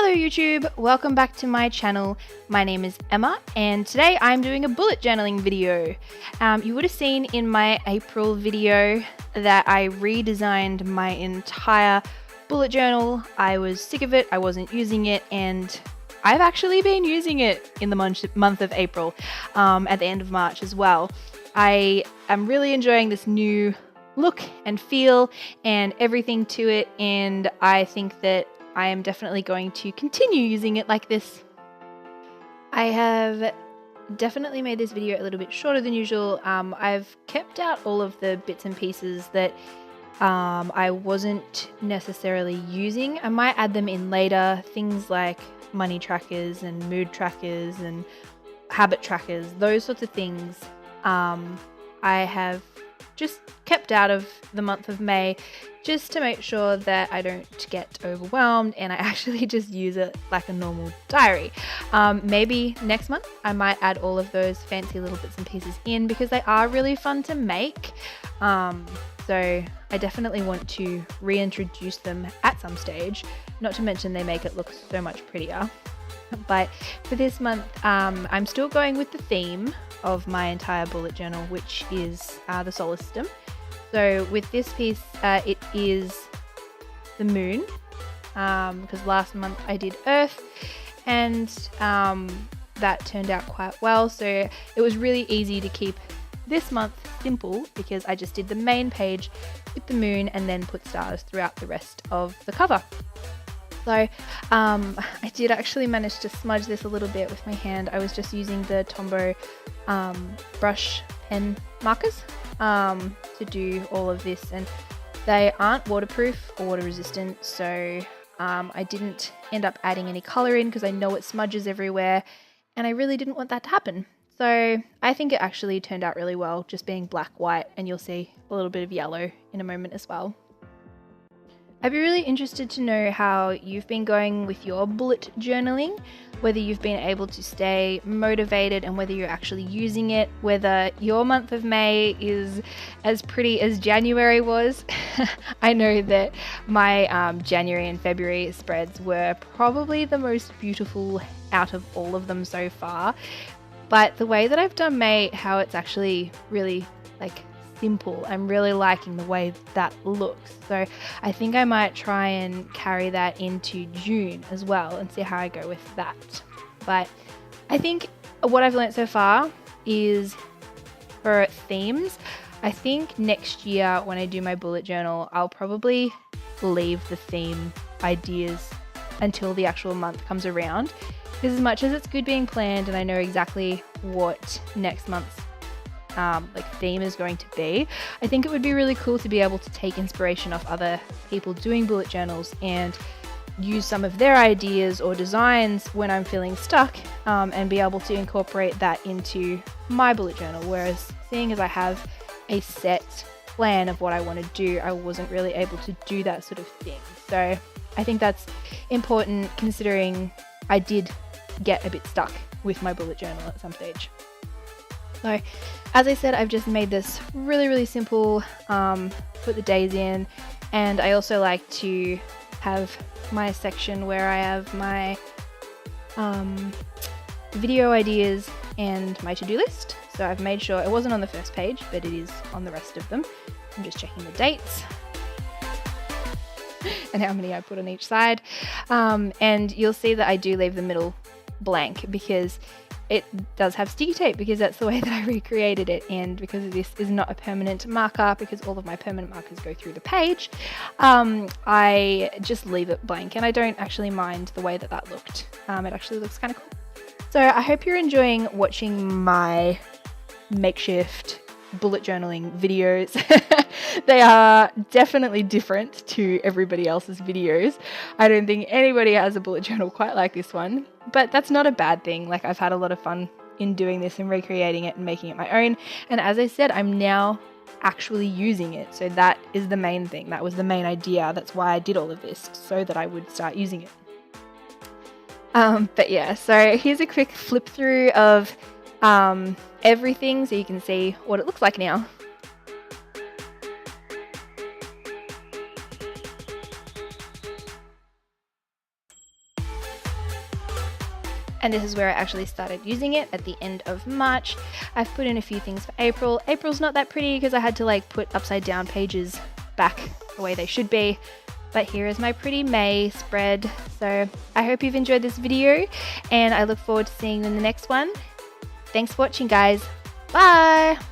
Hello YouTube, welcome back to my channel. My name is Emma and today I'm doing a bullet journaling video. You would have seen in my April video that I redesigned my entire bullet journal. I was sick of it, I wasn't using it, and I've actually been using it in the month of April, at the end of March as well. I am really enjoying this new look and feel and everything to it, and I think that I am definitely going to continue using it like this. I have definitely made this video a little bit shorter than usual. I've kept out all of the bits and pieces that I wasn't necessarily using. I might add them in later, things like money trackers and mood trackers and habit trackers, those sorts of things. I have just kept out of the month of May just to make sure that I don't get overwhelmed and I actually just use it like a normal diary. Maybe next month I might add all of those fancy little bits and pieces in because they are really fun to make. So I definitely want to reintroduce them at some stage, not to mention they make it look so much prettier. But for this month, I'm still going with the theme of my entire bullet journal, which is the solar system. So with this piece, it is the moon, because last month I did Earth, and that turned out quite well. So it was really easy to keep this month simple because I just did the main page with the moon and then put stars throughout the rest of the cover. So I did actually manage to smudge this a little bit with my hand. I was just using the Tombow brush pen markers to do all of this, and they aren't waterproof or water resistant, so I didn't end up adding any color in because I know it smudges everywhere and I really didn't want that to happen. So I think it actually turned out really well, just being black, white, and you'll see a little bit of yellow in a moment as well. I'd be really interested to know how you've been going with your bullet journaling, whether you've been able to stay motivated and whether you're actually using it, whether your month of May is as pretty as January was. I know that my January and February spreads were probably the most beautiful out of all of them so far, but the way that I've done May, how it's actually really like simple. I'm really liking the way that looks. So I think I might try and carry that into June as well and see how I go with that. But I think what I've learned so far is for themes, I think next year when I do my bullet journal, I'll probably leave the theme ideas until the actual month comes around. Because as much as it's good being planned and I know exactly what next month's theme is going to be, I think it would be really cool to be able to take inspiration off other people doing bullet journals and use some of their ideas or designs when I'm feeling stuck, and be able to incorporate that into my bullet journal. Whereas seeing as I have a set plan of what I want to do, I wasn't really able to do that sort of thing. So I think that's important considering I did get a bit stuck with my bullet journal at some stage. So as I said, I've just made this really simple, put the days in, and I also like to have my section where I have my video ideas and my to-do list. So I've made sure it wasn't on the first page, but it is on the rest of them. I'm just checking the dates and how many I put on each side. And you'll see that I do leave the middle blank because it does have sticky tape, because that's the way that I recreated it, and because this is not a permanent marker, because all of my permanent markers go through the page, I just leave it blank, and I don't actually mind the way that that looked. It actually looks kind of cool. So I hope you're enjoying watching my makeshift bullet journaling videos. They are definitely different to everybody else's videos. I don't think anybody has a bullet journal quite like this one, but that's not a bad thing. Like, I've had a lot of fun in doing this and recreating it and making it my own. And as I said, I'm now actually using it. So that is the main thing. That was the main idea. That's why I did all of this, so that I would start using it. But yeah, so here's a quick flip through of everything so you can see what it looks like now. And this is where I actually started using it at the end of March. I've put in a few things for April. April's not that pretty because I had to like put upside down pages back the way they should be. But here is my pretty May spread. So I hope you've enjoyed this video and I look forward to seeing you in the next one. Thanks for watching, guys. Bye!